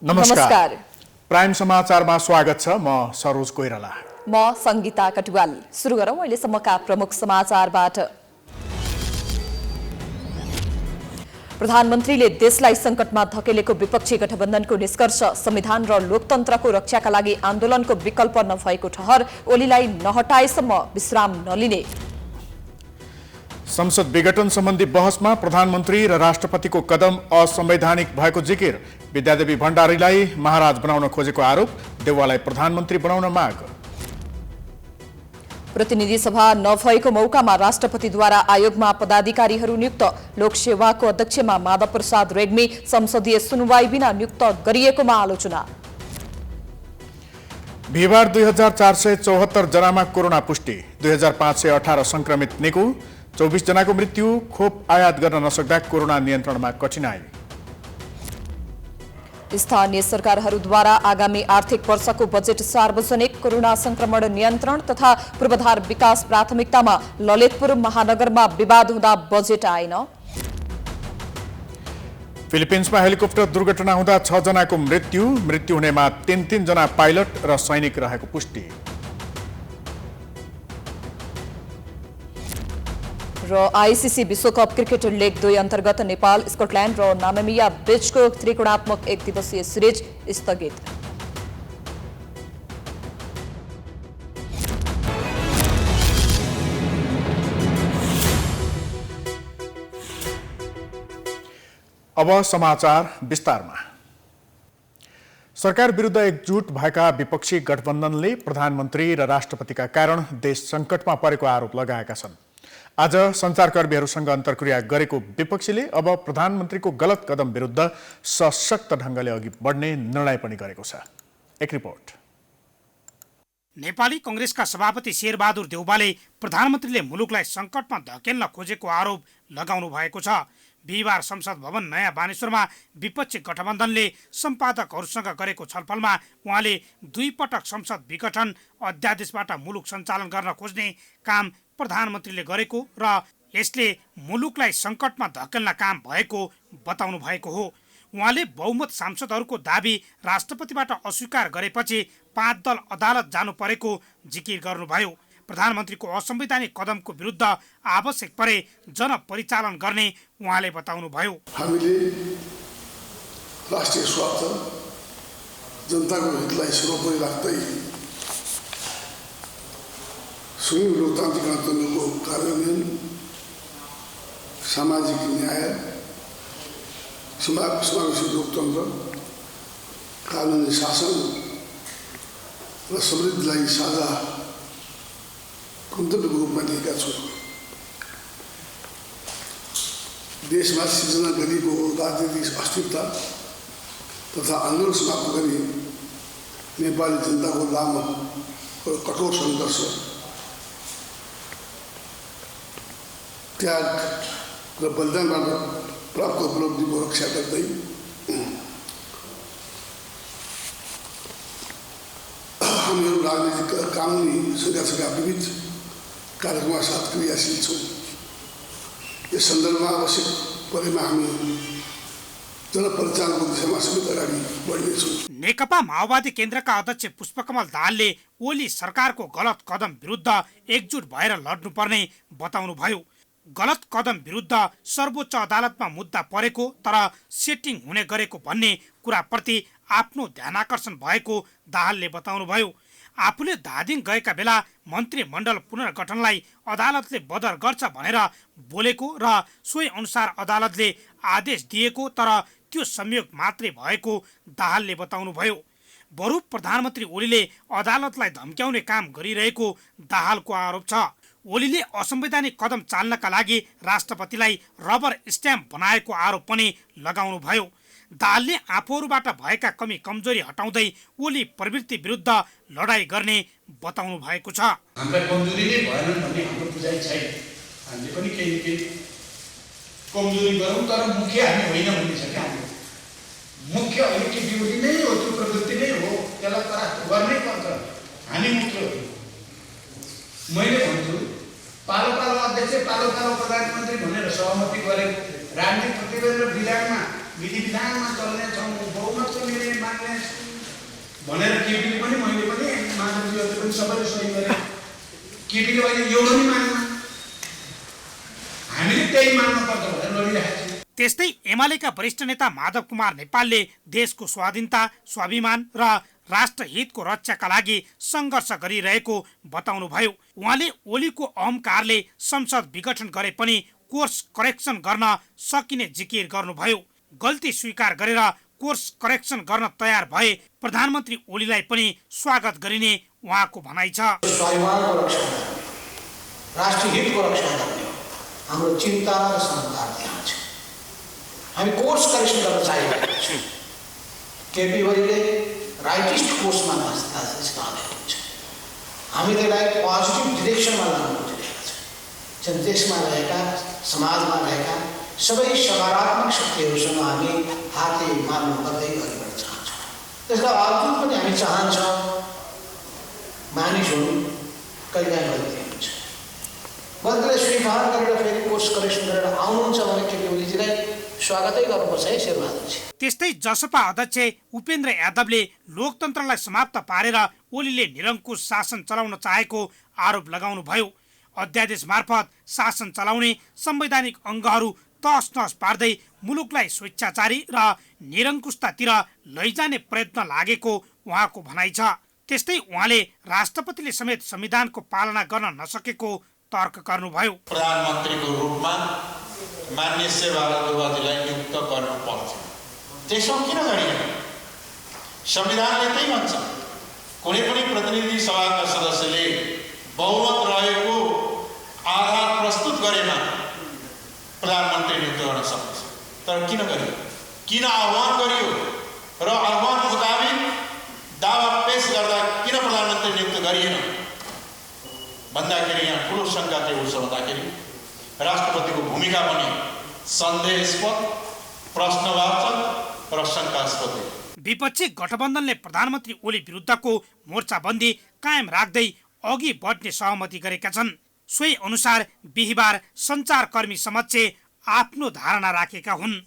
नमस्कार। प्राइम समाचारमा स्वागत छ। म सरोज कोइराला। म संगीता कटुवाल। सुरु गरौं अहिलेसम्मका प्रमुख समाचारबाट। प्रधानमन्त्रीले देशलाई संकटमा धकेलेको विपक्षी गठबन्धनको निष्कर्ष, संविधान र लोकतन्त्रको रक्षाका लागि आन्दोलनको विकल्प नभएको ठहर, ओलीलाई नहटाएसम्म विश्राम नलिने। संसद विघटन सम्बन्धी बहसमा प्रधानमन्त्री र राष्ट्रपतिको कदम असंवैधानिक भएको जिकिर, विद्यादेवी भण्डारीलाई महाराज बनाउन खोजेको आरोप, देउवालाई प्रधानमन्त्री बनाउन माग। प्रतिनिधि सभा नभएको मौकामा राष्ट्रपतिद्वारा आयोगमा पदाधिकारीहरू नियुक्त, लोकसेवाको अध्यक्षमा माधव प्रसाद रेग्मी संसदीय सुनवाई बिना नियुक्त गरिएकोमा आलोचना। बिहिबार 2474 जनामा कोरोना पुष्टि, 2518 संक्रमित निको, 24 जनाको मृत्यु, खोप आयात गर्न नसक्दा कोरोना नियन्त्रणमा कठिनाई। स्थानीय सरकारहरूद्वारा आगामी आर्थिक वर्षको बजेट सार्वजनिक, कोरोना संक्रमण नियन्त्रण तथा पूर्वाधार विकास प्राथमिकतामा, ललितपुर महानगरमा विवाद हुँदा बजेट आएन। फिलिपिन्समा हेलिकप्टर दुर्घटना हुँदा 6 जनाको मृत्यु हुनेमा 3 जना पाइलट र सैनिक रहेको पुष्टि। र आईसीसी विश्वकप क्रिकेट लिग 2 अन्तर्गत नेपाल, स्कटल्याण्ड र नामिबिया बीचको त्रिकोणात्मक एकदिवसीय सिरिज स्थगित। अब समाचार विस्तारमा। सरकार विरुद्ध एकजुट भएका विपक्षी गठबन्धनले प्रधानमन्त्री र राष्ट्रपतिका कारण देश सङ्कटमा परेको आरोप लगाएका छन्। आज सञ्चारकर्मीहरूसँग अन्तर्क्रिया गरेको विपक्षीले अब प्रधानमन्त्रीको गलत कदम विरुद्ध सशक्त ढङ्गले अघि बढ्ने निर्णय पनि गरेको छ। एक रिपोर्ट। नेपाली कांग्रेसका सभापति शेरबहादुर देउवाले प्रधानमन्त्रीले मुलुकलाई सङ्कटमा धकेल्न खोजेको आरोप लगाउनु भएको छ। बिहिबार संसद भवन नयाँ बानेश्वरमा विपक्षी गठबन्धनले सम्पादकहरूसँग गरेको छलफलमा उहाँले 2 पटक संसद विघटन अध्यादेशबाट मुलुक सञ्चालन गर्न खोज्ने काम प्रधानमन्त्रीले गरेको र यसले मुलुकलाई सङ्कटमा धकेल्न काम भएको बताउनु भएको हो। उहाँले बहुमत सांसदहरूको दाबी राष्ट्रपतिबाट अस्वीकार गरेपछि 5 दल अदालत जानु परेको जिकिर गर्नुभयो। प्रधानमन्त्रीको असंवैधानिक कदमको विरुद्ध आवश्यक परे जनपरिचालन गर्ने उहाँले बताउनुभयो। हामीले राष्ट्रिय स्वार्थ, जनताको हितलाई सर्वोपरि राख्दै सुनिल लोकतान्त्रिक गणतन्त्रको कार्यान्वयन, सामाजिक न्याय, समावेशी लोकतन्त्र, कानुनी शासन र समृद्धिलाई साझा गन्तव्यको रूपमा लिएका छौँ। देशमा सिर्जना गरिएको राजनीतिक अस्थिरता तथा आन्दोलन समाप्त गरी नेपाली जनताको लामो र कठोर सङ्घर्ष, त्याग र बलिदानबाट प्राप्त उपलब्धिको रक्षा गर्दै हामीहरू राजनीतिक कानुनी सङ्घर्षका विविध कार्यक्रमका साथ क्रियाशील छौँ। यस सन्दर्भमा आवश्यक परेमा हामी जनपरिचालनको दिशामा समेत अगाडि बढ्नेछौँ। नेकपा माओवादी केन्द्रका अध्यक्ष पुष्पकमल दाहालले ओली सरकारको गलत कदम विरुद्ध एकजुट भएर लड्नुपर्ने बताउनुभयो। गलत कदम विरुद्ध सर्वोच्च अदालतमा मुद्दा परेको तर सेटिङ हुने गरेको भन्ने कुराप्रति आफ्नो ध्यानाकर्षण भएको दाहालले बताउनुभयो। आफूले धादिङ गएका बेला मन्त्रीमण्डल पुनर्गठनलाई अदालतले बदर गर्छ भनेर बोलेको र सोही अनुसार अदालतले आदेश दिएको, तर त्यो संयोग मात्रै भएको दाहालले बताउनुभयो। बरु प्रधानमन्त्री ओलीले अदालतलाई धम्क्याउने काम गरिरहेको दाहालको आरोप छ। ओलीले असंवैधानिक कदम चाल्नका लागि राष्ट्रपतिलाई रबर स्ट्याम्प बनाएको आरोप पनि लगाउनुभयो। दाहालले आफूहरूबाट भएका कमी कमजोरी हटाउँदै ओली प्रवृत्ति विरुद्ध लडाई गर्ने बताउनु भएको छ। हामीलाई कमजोरी नै भएन भन्ने हाम्रो बुझाइ छैन। हामीले पनि केही कमजोरी गरौँ तर मुख्य हामी होइन भन्ने छ क्या। हाम्रो मुख्य अलिकति विरोधी नै हो, त्यो प्रवृत्ति नै हो, त्यसलाई परास्त गर्नै पर्छ। हामी मुख्य हो। मैले भन्छु पालो पालो अध्यक्ष, पालो पालो प्रधानमन्त्री भनेर सहमति गरेको राजनीतिक प्रतिवेदन र विधानमा विधि विधानमा चल्ने छौँ, बहुमतको निर्णयमा मान्ने भनेर केपीले पनि मैले पनि माधवजीहरूले पनि सबैले सही गरे। केपीले अहिले एउटा नि मान्न, हामीले त्यही मान्न पर्छ भनेर लडिरहेको छौँ। त्यस्तै एमालेका वरिष्ठ नेता माधव कुमार नेपालले देशको स्वाधीनता, स्वाभिमान र राष्ट्रहितको रक्षाका लागि सङ्घर्ष गरिरहेको बताउनुभयो। उहाँले ओलीको अहङ्कारले संसद विघटन गरे पनि कोर्स करेक्सन गर्न सकिने जिकिर गर्नुभयो। गल्ती स्वीकार गरेर कोर्स करेक्सन गर्न तयार भए प्रधानमन्त्री ओलीलाई पनि स्वागत गरिने उहाँको भनाइ छ। स्वाभिमानको रक्षा गर्ने, राष्ट्रिय हितको रक्षा गर्ने हाम्रो चिन्ता र संस्कार त्यहाँ छ। हामी कोर्स करेक्सन गर्न चाहिरहेका छौँ। केपी ओलीले राइटिस्ट कोर्समा जाँदै हुन्छ। हामी त्यसलाई पोजिटिभ डिरेक्सनमा लानु खोजिरहेका छौँ। देशमा रहेका, समाजमा रहेका सबै सकारात्मक शक्तिहरूसँग हामी हाते मार्नु गर्दै अघि बढ्न चाहन्छौँ। त्यसका बावजुद पनि हामी चाहन्छौँ मानिसहरू कहिलेकाहीँ गल्ती हुन्छ, गल्तीलाई स्वीकार गरेर फेरि कोर्स करेक्सन गरेर आउनुहुन्छ भने केपी ओलीजीलाई स्वागतै गर्नुपर्छ है शेरबहादुरजी। त्यस्तै जसपा अध्यक्ष उपेन्द्र यादवले लोकतन्त्रलाई समाप्त पारेर ओलीले निरङ्कुश शासन चलाउन चाहेको आरोप लगाउनुभयो। अध्यादेश मार्फत शासन चलाउने संवैधानिक अङ्गहरू तहस नहस पार्दै मुलुकलाई स्वेच्छाचारी र निरङ्कुशतातिर लैजाने प्रयत्न लागेको उहाँको भनाइ छ। त्यस्तै उहाँले राष्ट्रपतिले समेत संविधानको पालना गर्न नसकेको तर्क गर्नुभयो। प्रधानमन्त्रीको रूपमा मान्य शेरबहादुरजीलाई नियुक्त गर्नु पर्छ। त्यसो किन गरिएन? संविधानले त्यही भन्छ, कुनै पनि प्रतिनिधि सभाका सदस्यले बहुमत रहेको आधार प्रस्तुत गरेमा प्रधानमन्त्री नियुक्त गर्न सक्छ। तर किन गरियो? किन आह्वान गरियो? र आह्वान मुताबिक दावा पेश गर्दा किन प्रधानमन्त्री नियुक्त गरिएन भन्दाखेरि यहाँ ठुलो शङ्का के उठ्छ भन्दाखेरि राष्ट्रपतिको भूमिका पनि सन्देहास्पद, प्रश्नवाचक र शङ्कास्पद हो। विपक्षी गठबन्धनले प्रधानमन्त्री ओली विरुद्धको मोर्चाबन्दी कायम राख्दै अघि बढ्ने सहमति गरेका छन्। सोही अनुसार बिहिबार सञ्चारकर्मी समक्ष आफ्नो धारणा राखेका हुन्।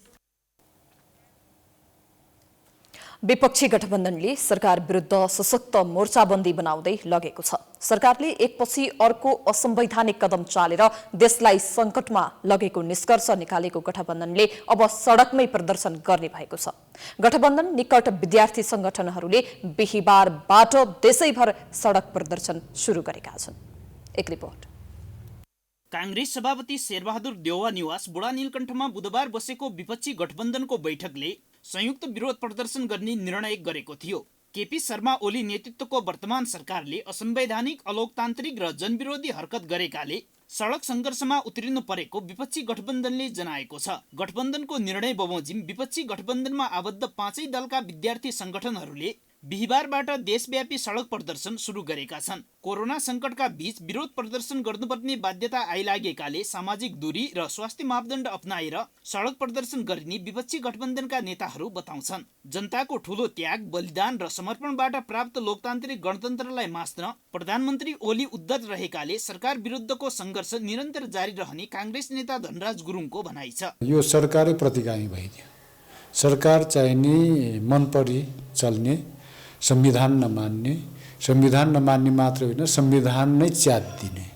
विपक्षी गठबन्धनले सरकार विरुद्ध सशक्त मोर्चाबन्दी बनाउँदै लगेको छ। सरकारले एकपछि अर्को असंवैधानिक कदम चालेर देशलाई सङ्कटमा लगेको निष्कर्ष निकालेको गठबन्धनले अब सडकमै प्रदर्शन गर्ने भएको छ। गठबन्धन निकट विद्यार्थी संगठनहरूले बिहिबारबाट देशैभर सडक प्रदर्शन सुरु गरेका छन्। एक रिपोर्ट। कांग्रेस सभापति शेरबहादुर देउवा निवास बुढा नीलकण्ठमा बुधबार बसेको विपक्षी गठबन्धनको बैठकले संयुक्त विरोध प्रदर्शन गर्ने निर्णय गरेको थियो। केपी शर्मा ओली नेतृत्वको वर्तमान सरकारले असंवैधानिक, अलोकतान्त्रिक र जनविरोधी हरकत गरेकाले सडक सङ्घर्षमा उत्रिनु परेको विपक्षी गठबन्धनले जनाएको छ। गठबन्धनको निर्णय बमोजिम विपक्षी गठबन्धनमा आबद्ध पाँचै दलका विद्यार्थी संगठनहरूले बिहिबारबाट देशव्यापी सडक प्रदर्शन सुरु गरेका छन्। कोरोना संकटका बीच विरोध प्रदर्शन गर्नुपर्ने बाध्यता आइलागेकाले सामाजिक दूरी र स्वास्थ्य मापदण्ड अपनाएर सडक प्रदर्शन गरिने विपक्षी गठबन्धनका नेताहरू बताउँछन्। जनताको ठूलो त्याग, बलिदान र समर्पणबाट प्राप्त लोकतान्त्रिक गणतन्त्रलाई मास्न प्रधानमन्त्री ओली उद्धत रहेकाले सरकार विरुद्धको सङ्घर्ष निरन्तर जारी रहने काङ्ग्रेस नेता धनराज गुरुङको भनाइ छ। यो सरकारै प्रतिगामी भइदियो। सरकार चाहिने मनपरी चल्ने, संविधान नमान्ने मात्र होइन, संविधान नै च्यात दिने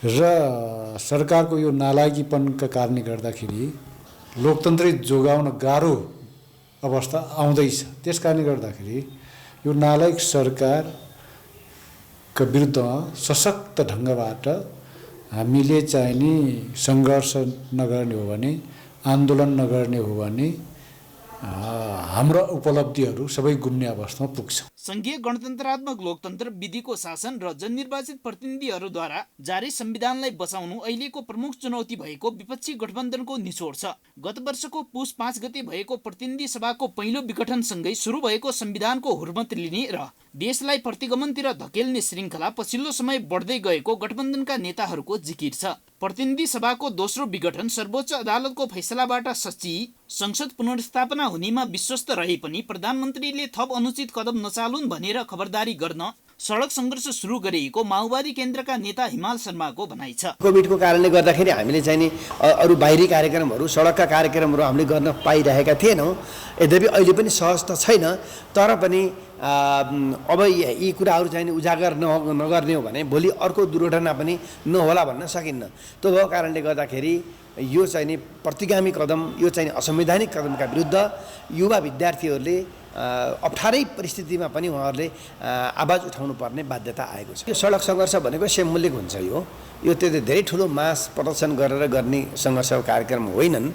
र सरकारको यो नालायकीपनका कारणले गर्दाखेरि लोकतन्त्र जोगाउन गाह्रो अवस्था आउँदैछ। त्यस कारणले गर्दाखेरि यो नालायक सरकारका विरुद्धमा सशक्त ढङ्गबाट हामीले चाहिने सङ्घर्ष नगर्ने हो भने, आन्दोलन नगर्ने हो भने हाम्रा उपलब्धिहरू सबै गुम्ने अवस्थामा पुग्छ। संघीय गणतन्त्रात्मक लोकतन्त्र, विधिको शासन र जननिर्वाचित प्रतिनिधिहरूद्वारा जारी संविधानलाई बचाउनु अहिलेको प्रमुख चुनौती भएको विपक्षी गठबन्धनको निचोड छ। गत वर्षको पुस 5 गते भएको प्रतिनिधि सभाको पहिलो विघटनसँगै सुरु भएको संविधानको हुर्मत लिने र देशलाई प्रतिगमनतिर धकेल्ने श्रृङ्खला पछिल्लो समय बढ्दै गएको गठबन्धनका नेताहरूको जिकिर छ। प्रतिनिधि सभाको दोस्रो विघटन सर्वोच्च अदालतको फैसलाबाट सच्ची संसद पुनर्स्थापना हुनेमा विश्वस्त रहे पनि प्रधानमन्त्रीले थप अनुचित कदम नचालुन् भनेर खबरदारी गर्न सडक सङ्घर्ष सुरु गरिएको माओवादी केन्द्रका नेता हिमाल शर्माको भनाइ छ। कोभिडको कारणले गर्दाखेरि हामीले चाहिँ नि अरू बाहिरी कार्यक्रमहरू, सडकका कार्यक्रमहरू हामीले गर्न पाइरहेका थिएनौँ। यद्यपि अहिले पनि सहज त छैन, तर पनि अब यी कुराहरू चाहिँ उजागर नगर्ने हो भने भोलि अर्को दुर्घटना पनि नहोला भन्न सकिन्न। त्यो भएको कारणले गर्दाखेरि यो चाहिँ नि प्रतिगामी कदम, यो चाहिँ असंवैधानिक कदमका विरुद्ध युवा विद्यार्थीहरूले अप्ठ्यारै परिस्थितिमा पनि उहाँहरूले आवाज उठाउनु पर्ने बाध्यता आएको छ। यो सडक सङ्घर्ष भनेको सिम्बोलिक हुन्छ। यो त्यो धेरै ठुलो मास प्रदर्शन गरेर गर्ने सङ्घर्षको कार्यक्रम होइनन्।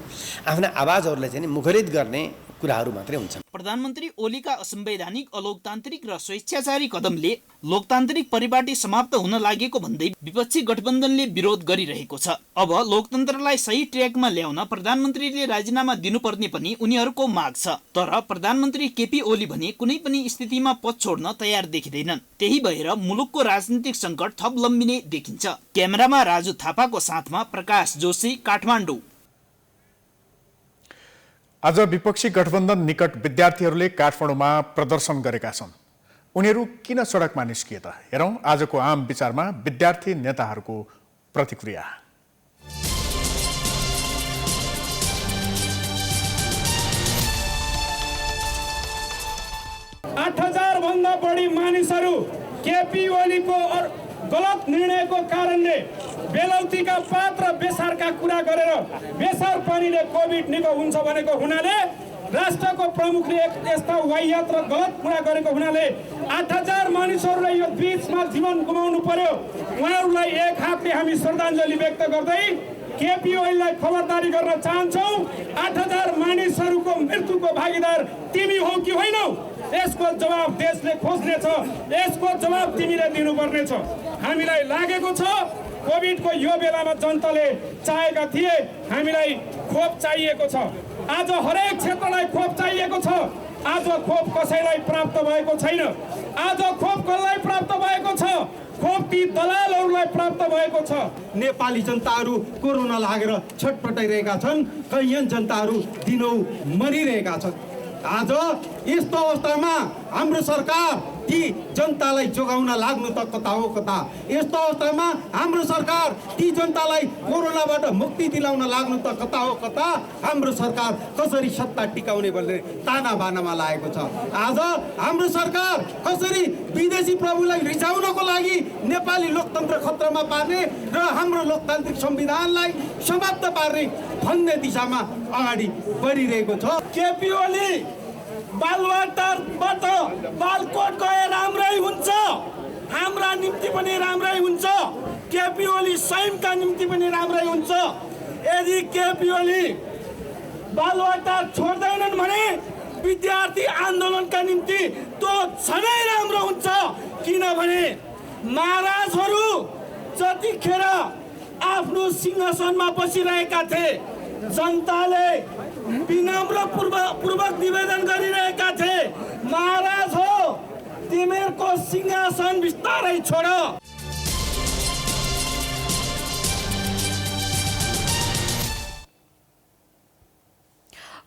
आफ्ना आवाजहरूलाई चाहिँ मुखरित गर्ने कुराहरू मात्रै हुन्छन्। प्रधानमन्त्री ओलीका असंवैधानिक, अलोकतान्त्रिक र स्वेच्छाचारी कदमले लोकतान्त्रिक परिपाटी समाप्त हुन लागेको भन्दै विपक्षी गठबन्धनले विरोध गरिरहेको छ। अब लोकतन्त्रलाई सही ट्र्याकमा ल्याउन प्रधानमन्त्रीले राजीनामा दिनुपर्ने पनि उनीहरूको माग छ। तर प्रधानमन्त्री केपी ओली भने कुनै पनि स्थितिमा पद छोड्न तयार देखिँदैनन्। त्यही भएर मुलुकको राजनीतिक सङ्कट थप लम्बिने देखिन्छ। क्यामेरामा राजु थापाको साथमा प्रकाश जोशी, काठमाडौँ। आज विपक्षी गठबन्धन निकट विद्यार्थीहरूले काठमाडौँमा प्रदर्शन गरेका छन्। उनीहरू किन सडकमा निस्किए त? हेरौँ आजको आम विचारमा विद्यार्थी नेताहरूको प्रतिक्रिया। 8,000 भन्दा बढी मानिसहरू केपी ओलीको गलत निर्णयको कारणले बेलौतीका पात र बेसारका कुरा गरेर बेसार पानीले कोभिड निको हुन्छ भनेको हुनाले, राष्ट्रको प्रमुखले यस्ता वाहियात र गलत कुरा गरेको हुनाले 8,000 मानिसहरूले यो बीचमा जीवन गुमाउनु पर्यो। उहाँहरूलाई एक हातले हामी श्रद्धाञ्जली व्यक्त गर्दै केपी ओलीलाई खबरदारी गर्न चाहन्छौँ। 8,000 मानिसहरूको मृत्युको भागीदार तिमी हौ कि होइनौ? यसको जवाब देशले खोज्नेछ। यसको जवाब तिमीले दिनुपर्नेछ। हामीलाई लागेको छ कोभिडको यो बेलामा जनताले चाहेका थिए हामीलाई खोप चाहिएको छ। आज हरेक क्षेत्रलाई खोप चाहिएको छ। आज खोप कसैलाई प्राप्त भएको छैन। आज खोप कसलाई प्राप्त भएको छ? खोप ती दलालहरूलाई प्राप्त भएको छ। नेपाली जनताहरू कोरोना लागेर छटपटाइरहेका छन्। कैयन जनताहरू दिनौ मरिरहेका छन्। आज यस्तो अवस्थामा हाम्रो सरकार ती जनतालाई जोगाउन लाग्नु त कता हो कता। यस्तो अवस्थामा हाम्रो सरकार ती जनतालाई कोरोनाबाट मुक्ति दिलाउन लाग्नु त कता हो कता। हाम्रो सरकार कसरी सत्ता टिकाउने भन्ने ताना बानामा लागेको छ। आज हाम्रो सरकार कसरी विदेशी प्रभुलाई रिझाउनको लागि नेपाली लोकतन्त्र खतरामा पार्ने र हाम्रो लोकतान्त्रिक संविधानलाई समाप्त पार्ने भन्ने दिशामा अगाडि बढिरहेको छ। केपी ओली बालुवाटारबाट बालकोट गए राम्रै हुन्छ, हाम्रा निम्ति पनि राम्रै हुन्छ। केपी ओली स्वयंका निम्ति पनि राम्रै हुन्छ। यदि केपी ओली बालुवाटार छोड्दैनन् भने विद्यार्थी आन्दोलनका निम्ति त्यो झनै राम्रो हुन्छ। किनभने महाराजहरू जतिखेर आफ्नो सिंहासनमा बसिरहेका थिए, जनताले विनम्र पूर्वक निवेदन गरिरहेका थिए, महाराज हो तिमीहरूको सिंहासन बिस्तारै छोड।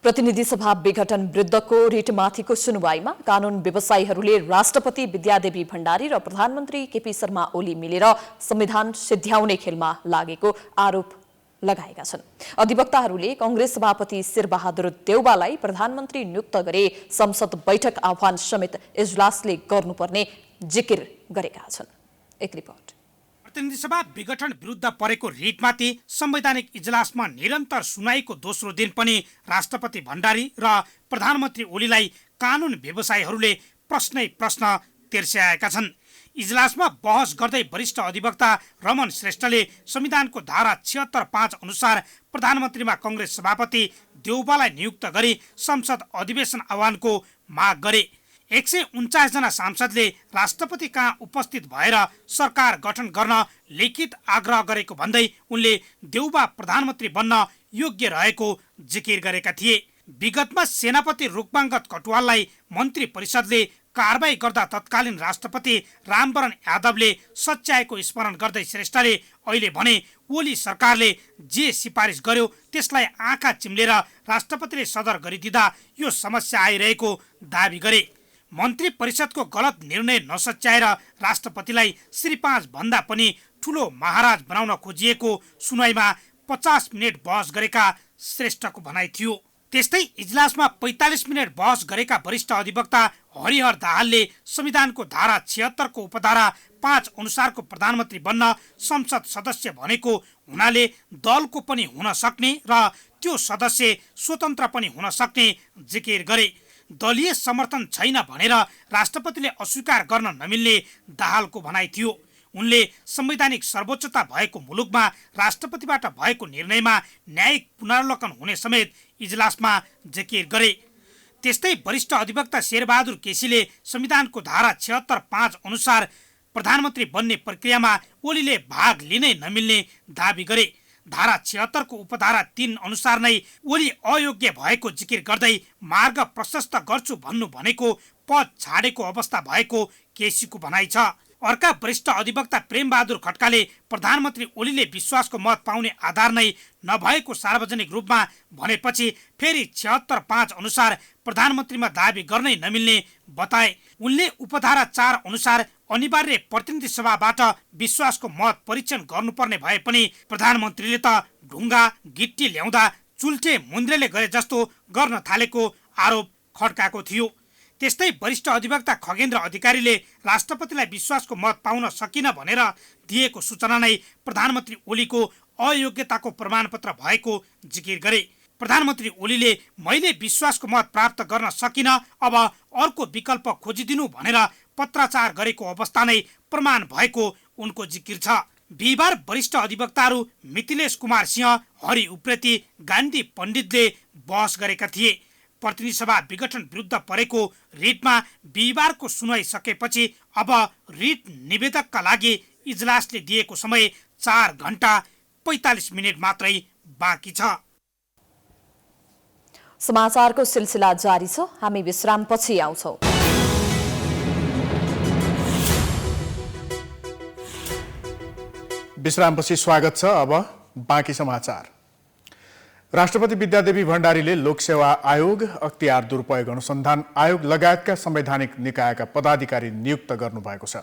प्रतिनिधि सभा विघटन विरुद्धको रिटमाथिको सुनवाईमा कानून व्यवसायीहरूले राष्ट्रपति विद्यादेवी भण्डारी र प्रधानमन्त्री केपी शर्मा ओली मिलेर संविधान सिद्ध्याउने खेलमा लागेको आरोप लगाएका छन्। अधिवक्ताहरूले कांग्रेस सभापति शेरबहादुर देउवालाई प्रधानमन्त्री नियुक्त गरे संसद बैठक आह्वान समेत इजलासले गर्नुपर्ने जिकिर गरेका छन्। एक रिपोर्ट। प्रतिनिधि सभा विघटन विरुद्ध परेको रिटमाथि संवैधानिक इजलासमा निरन्तर सुनाइको दोस्रो दिन पनि राष्ट्रपति भण्डारी र प्रधानमन्त्री ओलीलाई कानून व्यवसायीहरूले प्रश्नै प्रश्न तेर्स्याएका छन्। इजलासमा बहस गर्दै वरिष्ठ अधिवक्ता रमन श्रेष्ठले संविधानको धारा 76(5) अनुसार प्रधानमन्त्रीमा कांग्रेस सभापति देउवालाई नियुक्त गरी संसद अधिवेशन आह्वानको माग गरे। 149 जना सांसदले राष्ट्रपति कहाँ उपस्थित भएर सरकार गठन गर्न लिखित आग्रह गरेको भन्दै उनले देउवा प्रधानमन्त्री बन्न योग्य रहेको जिकिर गरेका थिए। विगतमा सेनापति रूपमांगत कटुवाललाई मन्त्री परिषदले कारबाही गर्दा तत्कालीन राष्ट्रपति रामवरण यादवले सच्याएको स्मरण गर्दै श्रेष्ठले अहिले भने ओली सरकारले जे सिफारिस गर्यो त्यसलाई आँखा चिम्लेर राष्ट्रपतिले सदर गरिदिँदा यो समस्या आइरहेको दाबी गरे। मन्त्री परिषदको गलत निर्णय नसच्याएर राष्ट्रपतिलाई श्री 5 भन्दा पनि ठूलो महाराज बनाउन खोजिएको सुनवाईमा 50 मिनेट बहस गरेका श्रेष्ठको भनाइ थियो। त्यस्तै इजलासमा 45 मिनेट बहस गरेका वरिष्ठ अधिवक्ता हरिहर दाहालले संविधानको धारा 76 को उपधारा 5 अनुसारको प्रधानमन्त्री बन्न संसद सदस्य भनेको हुनाले दलको पनि हुन सक्ने र त्यो सदस्य स्वतन्त्र पनि हुन सक्ने जिकिर गरे। दलीय समर्थन छैन भनेर राष्ट्रपतिले अस्वीकार गर्न नमिल्ने दाहालको भनाइ थियो। उनले संवैधानिक सर्वोच्चता भएको मुलुकमा राष्ट्रपतिबाट भएको निर्णयमा न्यायिक पुनरावलोकन हुने समेत इजलासमा जिकिर गरे। त्यस्तै वरिष्ठ अधिवक्ता शेरबहादुर केसीले संविधानको धारा 76(5) अनुसार प्रधानमन्त्री बन्ने प्रक्रियामा ओलीले भाग लिनै नमिल्ने दाबी गरे। धारा 76 को उपधारा 3 अनुसार नै ओली अयोग्य भएको जिकिर गर्दै मार्ग प्रशस्त गर्छु भन्नु भनेको पद छाडेको अवस्था भएको केसीको भनाइ छ। अर्का वरिष्ठ अधिवक्ता प्रेमबहादुर खड्काले प्रधानमन्त्री ओलीले विश्वासको मत पाउने आधार नै नभएको सार्वजनिक रूपमा भनेपछि फेरि 76(5) अनुसार प्रधानमन्त्रीमा दाबी गर्नै नमिल्ने बताए। उनले उपधारा 4 अनुसार अनिवार्य प्रतिनिधि सभाबाट विश्वासको मत परीक्षण गर्नुपर्ने भए पनि प्रधानमन्त्रीले त ढुङ्गा गिट्टी ल्याउँदा चुल्ठे मुन्द्रेले गरे जस्तो गर्न थालेको आरोप खड्काको थियो। त्यस्तै वरिष्ठ अधिवक्ता खगेन्द्र अधिकारीले राष्ट्रपतिलाई विश्वासको मत पाउन सकिन भनेर दिएको सूचना नै प्रधानमन्त्री ओलीको अयोग्यताको प्रमाणपत्र भएको जिकिर गरे। प्रधानमन्त्री ओलीले मैले विश्वासको मत प्राप्त गर्न सकिन, अब अर्को विकल्प खोजिदिनु भनेर पत्राचार गरेको अवस्था नै प्रमाण भएको उनको जिकिर छ। बिहिबार वरिष्ठ अधिवक्ताहरू मिथिलेश कुमार सिंह, हरि उप्रेती, गान्धी पण्डितले बहस गरेका थिए। प्रतिनिधि सभा विघटन विरुद्ध परेको रिटमा बिहिबारको सुनवाई सकेपछि अब रिट निवेदकका लागि इजलासले दिएको समय 4 घण्टा 45 मिनेट मात्रै बाँकी छ। समाचारको सिलसिला जारी छ। हामी विश्रामपछि आउँछौं। विश्रामपछि स्वागत छ। अब बाँकी समाचार। राष्ट्रपति विद्यादेवी भण्डारीले लोकसेवा आयोग, अख्तियार दुरुपयोग अनुसन्धान आयोग लगायतका संवैधानिक निकायका पदाधिकारी नियुक्त गर्नुभएको छ।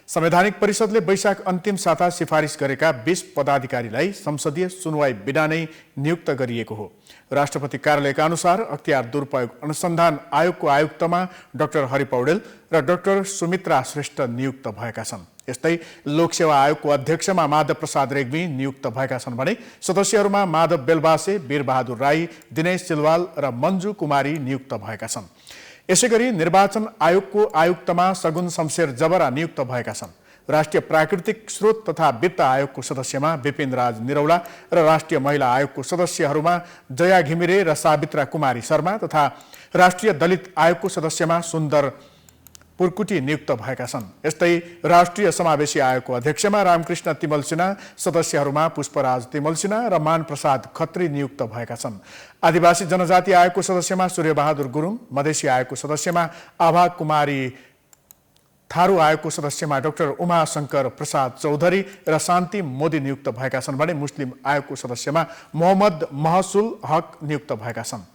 संवैधानिक परिषदले वैशाख अन्तिम साता सिफारिस गरेका 20 पदाधिकारीलाई संसदीय सुनवाई बिना नै नियुक्त गरिएको हो। राष्ट्रपति कार्यालयका अनुसार अख्तियार दुरुपयोग अनुसन्धान आयोगको आयुक्तमा डाक्टर हरि पौडेल र डाक्टर सुमित्रा श्रेष्ठ नियुक्त भएका छन्। यस्तै लोकसेवा आयोगको अध्यक्षमा माधव प्रसाद रेग्मी नियुक्त भएका छन् भने सदस्यहरूमा माधव बेलबासे, वीरबहादुर राई, दिनेश सिलवाल र मन्जु कुमारी नियुक्त भएका छन्। यसैगरी निर्वाचन आयोगको आयुक्तमा सगुन शमशेर जबरा नियुक्त भएका छन्। राष्ट्रिय प्राकृतिक स्रोत तथा वित्त आयोगको सदस्यमा विपिन राज निरौला र राष्ट्रिय महिला आयोगको सदस्यहरूमा जया घिमिरे र सावित्रा कुमारी शर्मा तथा राष्ट्रिय दलित आयोगको सदस्यमा सुन्दर पुर्कुटी नियुक्त भएका छन्। यस्तै राष्ट्रिय समावेशी आयोगको अध्यक्षमा रामकृष्ण तिमल सिन्हा, सदस्यहरूमा पुष्पराज तिमल सिन्हा र मानप्रसाद खत्री नियुक्त भएका छन्। आदिवासी जनजाति आयोगको सदस्यमा सूर्यबहादुर गुरुङ, मधेसी आयोगको सदस्यमा आभा कुमारी, थारू आयोगको सदस्यमा डाक्टर उमाशंकर प्रसाद चौधरी र शान्ति मोदी नियुक्त भएका छन् भने मुस्लिम आयोगको सदस्यमा मोहम्मद महसुल हक नियुक्त भएका छन्।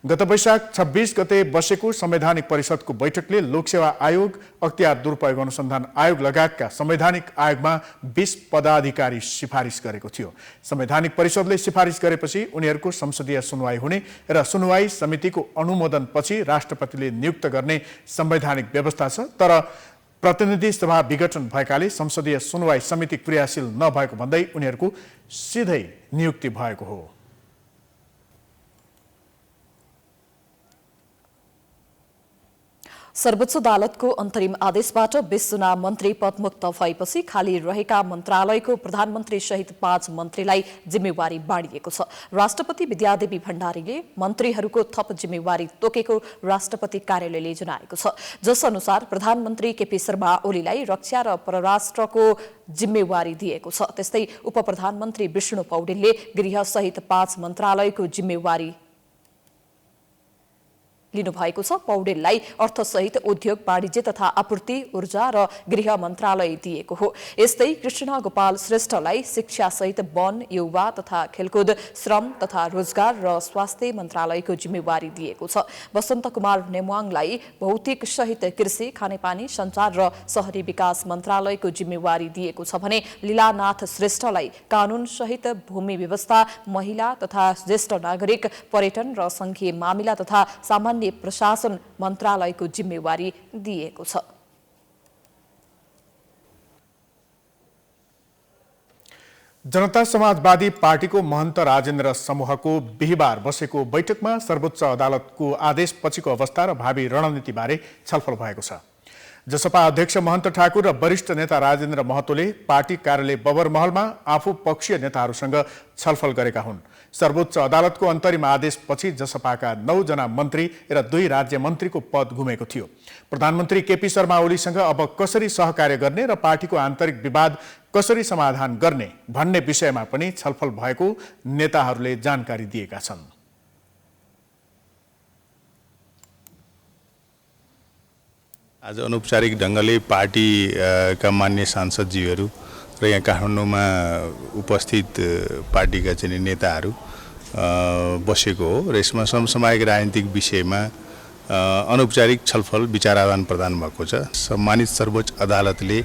गत वैशाख 26 गते बसेको संवैधानिक परिषदको बैठकले लोकसेवा आयोग, अख्तियार दुरुपयोग अनुसन्धान आयोग लगायतका संवैधानिक आयोगमा 20 पदाधिकारी सिफारिस गरेको थियो। संवैधानिक परिषदले सिफारिस गरेपछि उनीहरूको संसदीय सुनवाई हुने र सुनवाई समितिको अनुमोदनपछि राष्ट्रपतिले नियुक्त गर्ने संवैधानिक व्यवस्था छ। तर प्रतिनिधि सभा विघटन भएकाले संसदीय सुनवाई समिति क्रियाशील नभएको भन्दै उनीहरूको सिधै नियुक्ति भएको हो। सर्वोच्च अदालतको अन्तरिम आदेशबाट 20 जना मन्त्री पदमुक्त भएपछि खाली रहेका मन्त्रालयको प्रधानमन्त्री सहित 5 मन्त्रीलाई जिम्मेवारी बाँडिएको छ। राष्ट्रपति विद्यादेवी भण्डारीले मन्त्रीहरूको थप जिम्मेवारी तोकेको राष्ट्रपति कार्यालयले जनाएको छ। जस अनुसार प्रधानमन्त्री केपी शर्मा ओलीलाई रक्षा र परराष्ट्रको जिम्मेवारी दिएको छ। त्यस्तै उपप्रधानमन्त्री विष्णु पौडेलले गृह सहित 5 मन्त्रालयको जिम्मेवारी लिनुभएको छ। पौडेललाई अर्थसहित उद्योग, वाणिज्य तथा आपूर्ति, ऊर्जा र गृह मन्त्रालय दिएको हो। यस्तै कृष्ण गोपाल श्रेष्ठलाई शिक्षासहित वन, युवा तथा खेलकुद, श्रम तथा रोजगार र स्वास्थ्य मन्त्रालयको जिम्मेवारी दिएको छ। वसन्त कुमार नेमुवाङलाई भौतिक सहित कृषि, खानेपानी, सञ्चार र शहरी विकास मन्त्रालयको जिम्मेवारी दिएको छ भने लीलानाथ श्रेष्ठलाई कानून सहित भूमि व्यवस्था, महिला तथा ज्येष्ठ नागरिक, पर्यटन र संघीय मामिला तथा सामान्य प्रशासन मन्त्रालयको जिम्मेवारी दिएको छ। जनता समाजवादी पार्टीको महन्त राजेन्द्र समूहको बिहिबार बसेको बैठकमा सर्वोच्च अदालतको आदेशपछिको अवस्था र भावी रणनीतिबारे छलफल भएको छ। जसपा अध्यक्ष महन्त ठाकुर र वरिष्ठ नेता राजेन्द्र महतोले पार्टी कार्यालय बबरमहलमा आफू पक्षीय नेताहरूसँग छलफल गरेका हुन्। सर्वोच्च अदालतको अन्तरिम आदेशपछि जसपाका 9 जना मन्त्री र 2 राज्य मन्त्रीको पद गुमेको थियो। प्रधानमन्त्री केपी शर्मा ओलीसँग अब कसरी सहकार्य गर्ने र पार्टीको आन्तरिक विवाद कसरी समाधान गर्ने भन्ने विषयमा पनि छलफल भएको नेताहरूले जानकारी दिएका छन्। आज अनौपचारिक ढङ्गले पार्टीका मान्य सांसदज्यूहरू र यहाँ काठमाडौँमा उपस्थित पार्टीका चाहिँ नेताहरू बसेको हो र यसमा समसामयिक राजनीतिक विषयमा अनौपचारिक छलफल विचार आदान प्रदान भएको छ। सम्मानित सर्वोच्च अदालतले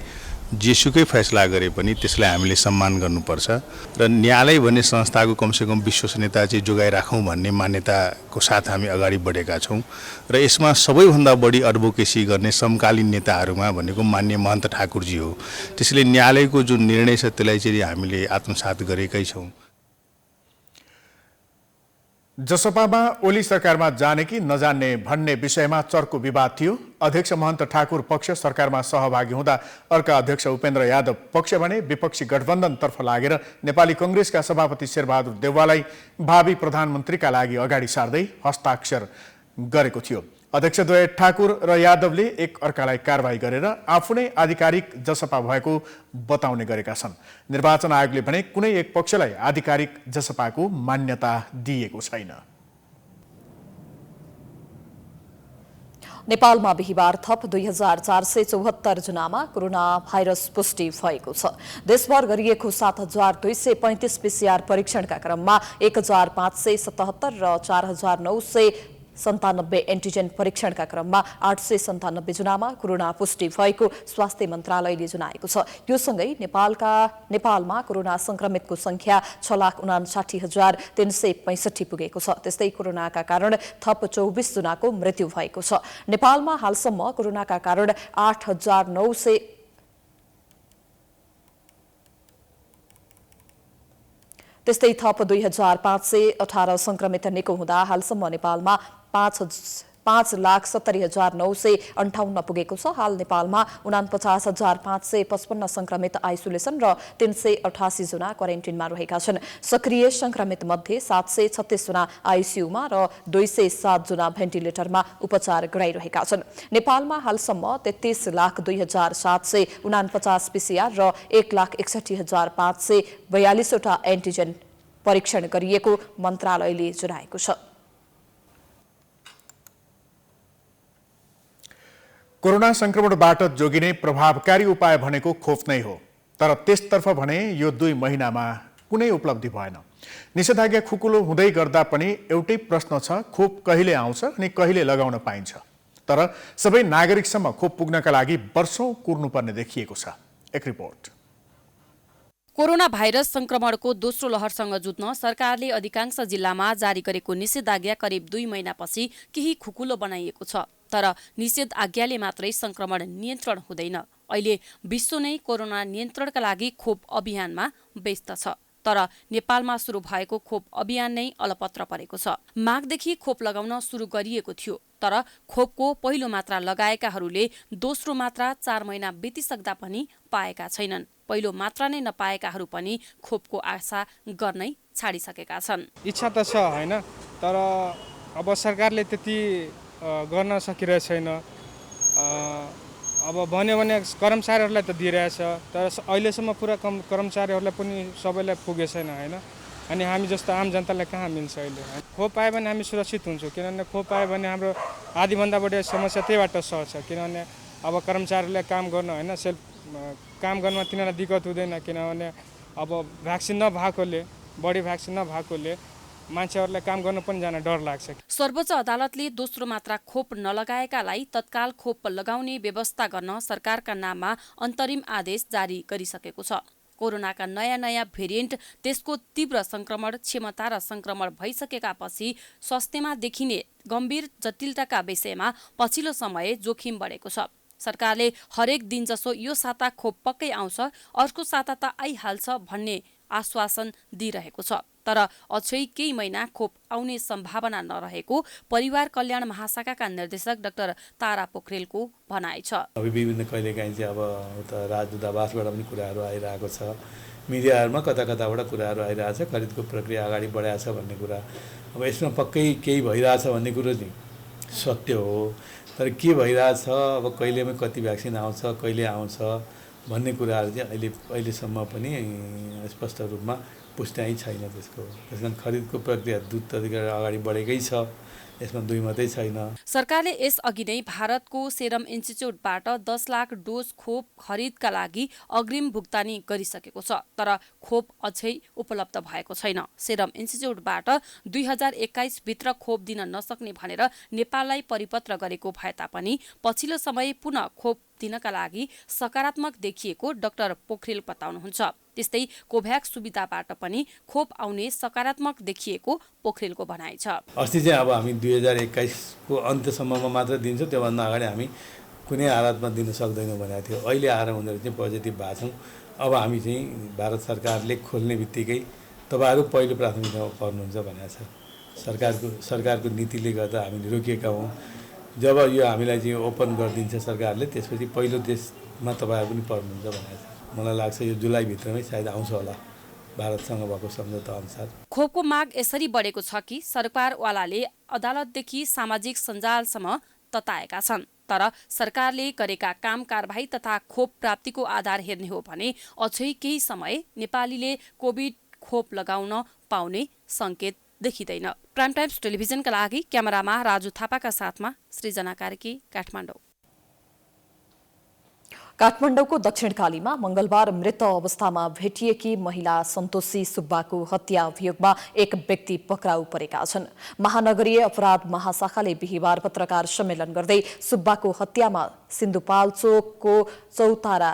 जेसुकै फैसला गरे पनि त्यसलाई हामीले सम्मान गर्नुपर्छ र न्यायालय भन्ने संस्थाको कमसेकम विश्वसनीयता चाहिँ जोगाइराखौँ भन्ने मान्यताको साथ हामी अगाडि बढेका छौँ र यसमा सबैभन्दा बढी एडभोकेसी गर्ने समकालीन नेताहरूमा भनेको मान्य महन्त ठाकुरजी हो। त्यसैले न्यायालयको जुन निर्णय छ त्यसलाई चाहिँ हामीले आत्मसात गरेकै छौँ। जसपामा ओली सरकारमा जाने कि नजान्ने भन्ने विषयमा चर्को विवाद थियो। अध्यक्ष महन्त ठाकुर पक्ष सरकारमा सहभागी हुँदा अर्का अध्यक्ष उपेन्द्र यादव पक्ष भने विपक्षी गठबन्धनतर्फ लागेर नेपाली कांग्रेसका सभापति शेरबहादुर देउवालाई भावी प्रधानमन्त्रीका लागि अगाडि सार्दै हस्ताक्षर गरेको थियो। अध्यक्षद्वय ठाकुर र यादवले एक अर्कालाई कारबाही गरेर आफू नै आधिकारिक जसपा भएको बताउने गरेका छन्। निर्वाचन आयोगले भने कुनै एक पक्षलाई आधिकारिक जसपाको मान्यता दिएको छैन। नेपालमा बिहिबार थप 2474 जनामा कोरोना भाइरस पुष्टि भएको छ। देशभर गरिएको 7235 पीसीआर परीक्षणका क्रममा 1577 र 4997 एन्टिजेन परीक्षणका क्रममा 897 जनामा कोरोना पुष्टि भएको स्वास्थ्य मन्त्रालयले जनाएको छ। यो सँगै नेपालमा कोरोना संक्रमितको संख्या 6,59,365 पुगेको छ। त्यस्तै कोरोनाका कारण थप 24 जनाको मृत्यु भएको छ। नेपालमा हालसम्म कोरोनाका कारण 8,900 त्यस्तै थप 2518 संक्रमित निको हुँदा हालसम्म नेपालमा 5,70,958 पुगेको छ। हाल नेपालमा 49,555 संक्रमित आइसोलेसन र 388 जना क्वारेन्टिनमा रहेका छन्। सक्रिय संक्रमित मध्ये 736 जना आइसियुमा र 207 जना भेन्टिलेटरमा उपचार गराइरहेका छन्। नेपालमा हालसम्म 33,02,749 पीसीआर र 1,61,542 वटा एन्टिजेन परीक्षण गरिएको मन्त्रालयले जनाएको छ। कोरोना संक्रमणबाट जोगिने प्रभावकारी उपाय भनेको खोप नै हो। तर त्यसतर्फ भने यो 2 महिनामा कुनै उपलब्धि भएन। निषेधाज्ञा खुकुलो हुँदै गर्दा पनि एउटै प्रश्न छ, खोप कहिले आउँछ अनि कहिले लगाउन पाइन्छ? तर सबै नागरिकसम्म खोप पुग्नका लागि वर्षौं कुर्नुपर्ने देखिएको छ। एक रिपोर्ट। कोरोना भाइरस संक्रमणको दोस्रो लहरसँग जुझ्न सरकारले अधिकांश जिल्लामा जारी गरेको निषेधाज्ञा करिब 2 महिनापछि केही खुकुलो बनाइएको छ। तर निषेध आज्ञाले मात्रै संक्रमण नियन्त्रण हुँदैन। अहिले विश्व नै कोरोना नियन्त्रणका लागि खोप अभियानमा व्यस्त छ। तर नेपालमा सुरु भएको खोप अभियान नै अलपत्र परेको छ। माघदेखि खोप लगाउन सुरु गरिएको थियो। तर खोपको पहिलो मात्रा लगाएकाहरूले दोस्रो मात्रा 4 महिना बितिसक्दा पनि पाएका छैनन्। पहिलो मात्रा नै नपाएकाहरू पनि खोपको आशा गर्नै छाडिसकेका छन्। इच्छा त छ हैन, तर अब सरकारले त्यति गर्न सकिरहेको छैन। अब भन्यो भने कर्मचारीहरूलाई त दिइरहेछ, तर अहिलेसम्म पुरा कर्मचारीहरूलाई पनि सबैलाई पुगेको छैन हैन। अनि हामी जस्तो आम जनतालाई कहाँ मिल्छ अहिले। खोप पायो भने हामी सुरक्षित हुन्छौँ, किनभने खोप पायो भने हाम्रो आधीभन्दा बढी समस्या त्यहीबाट सर्छ। किनभने अब कर्मचारीले काम गर्नु होइन, काम गर्नमा तिनीहरूलाई दिक्कत हुँदैन, किनभने अब भ्याक्सिन नभएकोले, बढी भ्याक्सिन नभएकोले मान्छेहरूलाई काम गर्न पनि जान डर लाग्छ। सर्वोच्च अदालतले दोस्रो मात्रा खोप नलगाएकालाई तत्काल खोप लगाउने व्यवस्था गर्न सरकारका नाममा अन्तरिम आदेश जारी गरिसकेको छ। कोरोनाका नयाँ भेरिएन्ट, त्यसको तीव्र संक्रमण क्षमता र संक्रमण भइसकेकापछि स्वास्थ्यमा देखिने गम्भीर जटिलताका विषयमा पछिल्लो समय जोखिम बढेको छ। सरकारले हरेक दिन जसो यो साता खोप पक्कै आउँछ, अर्को साता त आइहाल्छ भन्ने आश्वासन दिइरहेको छ। तर अझै केही महिना खोप आउने सम्भावना नरहेको परिवार कल्याण महाशाखाका निर्देशक डाक्टर तारा पोखरेलको भनाइ छ। अब विभिन्न कहिलेकाहीँ चाहिँ अब उता राजदूतावासबाट पनि कुराहरू आइरहेको छ, मिडियाहरूमा कताबाट कुराहरू आइरहेको छ, खरिदको प्रक्रिया अगाडि बढाएको छ भन्ने कुरा। अब यसमा पक्कै केही भइरहेछ भन्ने कुरो चाहिँ सत्य हो, तर के भइरहेछ, अब कहिलेमा कति भ्याक्सिन आउँछ, कहिले आउँछ भन्ने कुराहरू चाहिँ अहिलेसम्म पनि स्पष्ट रूपमा पुष्टाइ छैन त्यसको। त्यस कारण खरिदको प्रक्रिया द्रुत अगाडि बढेकै छ, यसमा दुई मात्रै छैन। सरकारले यसअघि नै भारतको सेरम इन्स्टिच्युटबाट 10 लाख डोज खोप खरिदका लागि अग्रिम भुक्तानी गरिसकेको छ, तर खोप अझै उपलब्ध भएको छैन। सेरम इन्स्टिच्युटबाट 2021 भित्र खोप दिन नसक्ने भनेर नेपाललाई परिपत्र गरेको भए तापनि पछिल्लो समय पुनः खोप दिनका लागि सकारात्मक देखिएको डाक्टर पोखरेल बताउनुहुन्छ। त्यस्तै कोभ्याक्स सुविधाबाट पनि खोप आउने सकारात्मक देखिएको पोखरेलको भनाइ छ। अस्ति चाहिँ अब हामी 2021 को अन्त्यसम्ममा मात्र दिन्छौँ, त्योभन्दा अगाडि हामी कुनै हालतमा दिन सक्दैनौँ भनेको थियो। अहिले आएर उनीहरू चाहिँ पोजिटिभ भएको छौँ। अब हामी चाहिँ भारत सरकारले खोल्ने बित्तिकै तपाईँहरू पहिलो प्राथमिकतामा पर्नुहुन्छ भनेको छ। सरकारको नीतिले गर्दा हामीले रोकिएका हौँ। जब यो हामीलाई चाहिँ ओपन गरिदिन्छ सरकारले, त्यसपछि पहिलो देशमा तपाईँहरू पनि पर्नुहुन्छ भनेको छ। मलाई लाग्छ यो जुलाईभित्रमै सायद आउँछ होला भारतसँग भएको सम्झौता अनुसार। खोपको माग यसरी बढेको छ कि सरकारवालाले अदालतदेखि सामाजिक सञ्जालसम्म तताएका छन्। तर सरकारले गरेका काम कारबाही तथा खोप प्राप्तिको आधार हेर्ने हो भने अझै केही समय नेपालीले कोभिड खोप लगाउन पाउने संकेत देखिँदैन। प्राइम टाइम्स टेलिभिजनका लागि क्यामेरामा राजु थापाका साथमा सृजना कार्की, काठमाडौँ। काठमाडौँको दक्षिणकालीमा मंगलबार मृत अवस्थामा भेटिएकी महिला सन्तोषी सुब्बाको हत्या अभियोगमा एक व्यक्ति पक्राउ परेका छन्। महानगरीय अपराध महाशाखाले बिहिबार पत्रकार सम्मेलन गर्दै सुब्बाको हत्यामा सिन्धुपाल्चोकको चौतारा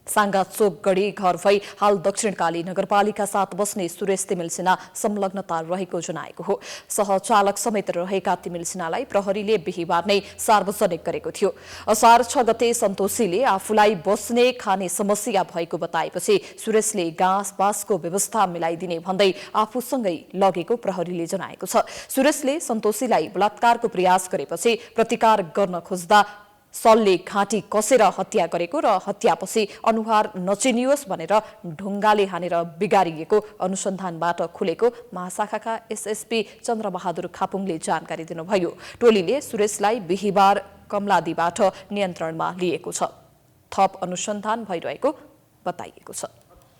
साङ्गा चोक गढी घर भई हाल दक्षिणकाली नगरपालिका 7 बस्ने सुरेश तिमिल सिन्हा संलग्नता रहेको जनाएको हो। सहचालक समेत रहेका तिमिल सिन्हालाई प्रहरीले बिहिबार नै सार्वजनिक गरेको थियो। असार 6 गते सन्तोषीले आफूलाई बस्ने खाने समस्या भएको बताएपछि सुरेशले घाँस बाँसको व्यवस्था मिलाइदिने भन्दै आफूसँगै लगेको प्रहरीले जनाएको छ। सुरेशले सन्तोषीलाई बलात्कारको प्रयास गरेपछि प्रतिकार गर्न खोज्दा सलले घाँटी कसेर हत्या गरेको र हत्यापछि अनुहार नचिनियोस् भनेर ढुङ्गाले हानेर बिगारिएको अनुसन्धानबाट खुलेको महाशाखाका एसएसपी चन्द्रबहादुर खापुङले जानकारी दिनुभयो। टोलीले सुरेशलाई बिहिबार कमलादीबाट नियन्त्रणमा लिएको छ। थप अनुसन्धान भइरहेको बताइएको छ।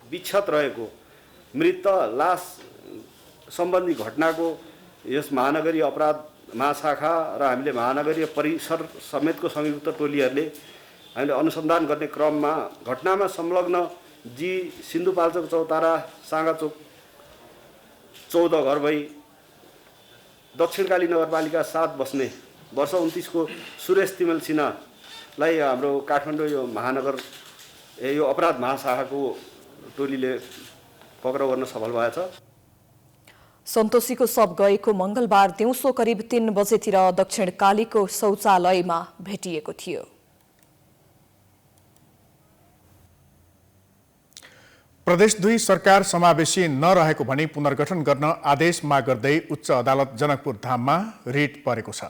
विक्षत रहेको मृत लास सम्बन्धी घटनाको यस महानगरीय अपराध महाशाखा र हामीले महानगरीय परिसर समेतको संयुक्त टोलीहरूले हामीले अनुसन्धान गर्ने क्रममा घटनामा संलग्न जी सिन्धुपाल्चोक चौतारा साङ्गाचोक 14 घर भई दक्षिणकाली नगरपालिका 7 बस्ने वर्ष 29 को सुरेश तिमिल सिन्हालाई हाम्रो काठमाडौँ यो महानगर यो अपराध महाशाखाको टोलीले पक्राउ गर्न सफल भएछ। सन्तोषीको शव गएको मंगलबार दिउँसो करिब 3 बजेतिर दक्षिणकालीको शौचालयमा भेटिएको थियो। प्रदेश 2 सरकार समावेशी नरहेको भनी पुनर्गठन गर्न आदेश माग गर्दै उच्च अदालत जनकपुर धाममा रिट परेको छ।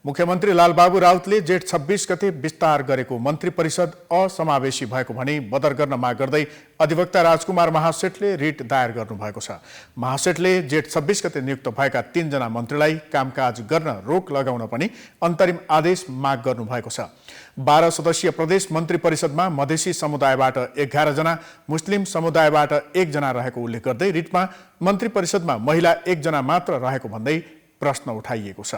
मुख्यमन्त्री लालबाबु राउतले जेठ 26 गते विस्तार गरेको मन्त्री परिषद असमावेशी भएको भनी बदर गर्न माग गर्दै अधिवक्ता राजकुमार महासेठले रिट दायर गर्नुभएको छ। महासेठले जेठ 26 गते नियुक्त भएका 3 जना मन्त्रीलाई कामकाज गर्न रोक लगाउन पनि अन्तरिम आदेश माग गर्नुभएको छ। 12 सदस्यीय प्रदेश मन्त्री परिषदमा मधेसी समुदायबाट 11 जना, मुस्लिम समुदायबाट 1 जना रहेको उल्लेख गर्दै रिटमा मन्त्री परिषदमा महिला 1 जना मात्र रहेको भन्दै प्रश्न उठाइएको छ।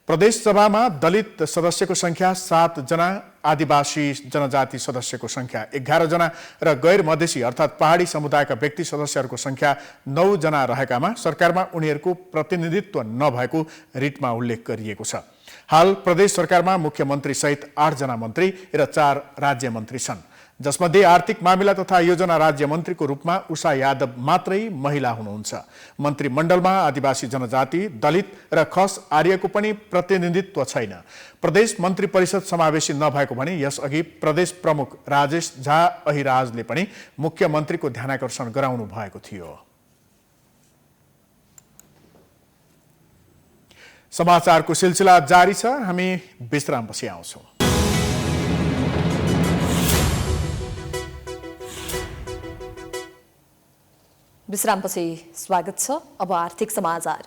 प्रदेश सभामा दलित सदस्यको संख्या 7 जना, आदिवासी जनजाति सदस्यको संख्या 11 जना र गैर मधेसी अर्थात् पहाडी समुदायका व्यक्ति सदस्यहरूको संख्या 9 जना रहेकामा सरकारमा उनीहरूको प्रतिनिधित्व नभएको रिटमा उल्लेख गरिएको छ। हाल प्रदेश सरकारमा मुख्यमन्त्री सहित 8 जना मन्त्री र 4 राज्य मन्त्री छन्, जसमध्ये आर्थिक मामिला तथा योजना राज्य मन्त्रीको रूपमा उषा यादव मात्रै महिला हुनुहुन्छ। मन्त्रीमण्डलमा आदिवासी जनजाति, दलित र खस आर्यको पनि प्रतिनिधित्व छैन। प्रदेश मन्त्री परिषद समावेशी नभएको भने यसअघि प्रदेश प्रमुख राजेश झा अहिराजले पनि मुख्यमन्त्रीको ध्यानाकर्षण गराउनु भएको थियो। समाचारको सिलसिला जारी छ, हामी विश्रामपछि आउँछौँ। विश्रामपछि स्वागत छ। अब आर्थिक समाचार।